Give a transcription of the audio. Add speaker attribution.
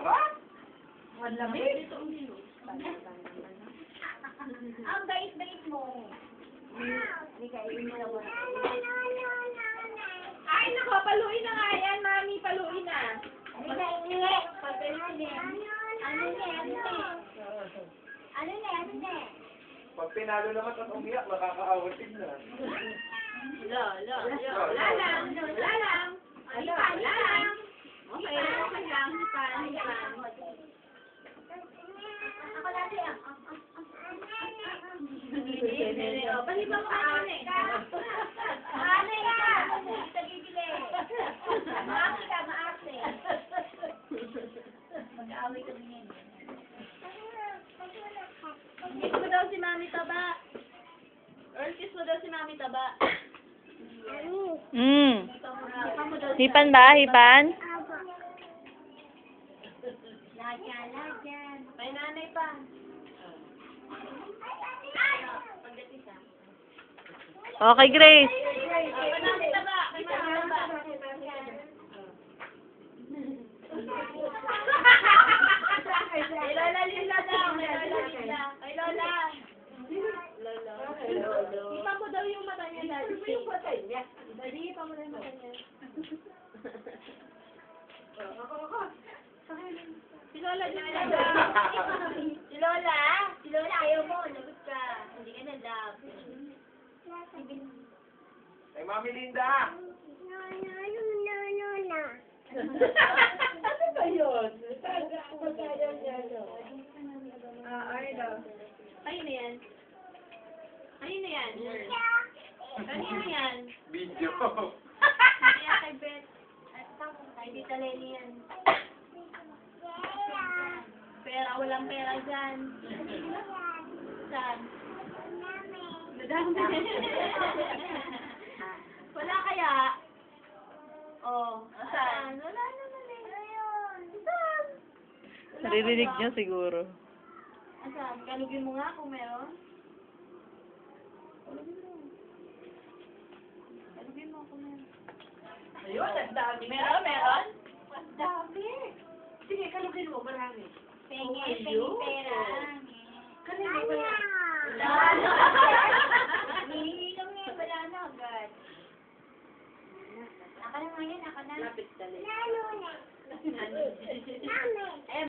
Speaker 1: ba?
Speaker 2: Ang lamig.
Speaker 3: Ang bait-bait mo. Hindi ka iinom mo.
Speaker 2: Ay, nako, paluin na nga yan, mami. Paluin na.
Speaker 3: Hindi ka iinom. Ano na?
Speaker 1: Pag pinalo naman at umiyak, nakakaawatin na.
Speaker 2: Wala lang. Wala lang. Okay lang. Hipan.
Speaker 3: Ako natin ah.
Speaker 2: Pahiba mo ka na eh.
Speaker 3: Maanay ka. Hindi ka bibili. Maaki ka, maaki. Mag-aaway kami ngayon.
Speaker 2: Kiss mo daw si Mami Taba. Kiss mo daw si Mami Taba.
Speaker 4: Hipan ba? Hipan?
Speaker 3: Lagyan.
Speaker 2: May nanay pa.
Speaker 4: Okay, Grace.
Speaker 2: Mami Taba. Kay Mami Taba. Kay Lola Lila daw. Kay Lola. Hipa mo daw yung mata niya, Daddy. Hipa yung mata niya. Daddy, hipa mo daw yung mata niya. Si Lola Lila daw.
Speaker 3: Si Lola? Si Lola ayaw mo. Lagot ka. Hindi ka na love.
Speaker 1: Ay, Mami Linda!
Speaker 2: Ano ba yun? Pagkayaw niya, no? Ay, no. Ayun na yan. Kanina yan.
Speaker 1: Video.
Speaker 2: Hindi yan kay Beth.
Speaker 3: Ay, di taleli yan.
Speaker 2: Pera, walang pera dyan. Saan? Madami. Wala kaya? Saan? Wala naman eh. Saan?
Speaker 4: Naririnig niya siguro.
Speaker 2: Saan? Kalugin mo nga kung meron. Kalugin mo kung meron. Ayun, ang dami. Meron? Ang dami. Sige, kalugin mo, marami.
Speaker 3: Penge pera.
Speaker 2: Kanina ba yan?
Speaker 3: Wala. Nihihilong niya, wala na agad. Naka na ngayon, naka na.
Speaker 2: Lapit tali.
Speaker 3: Lalo na.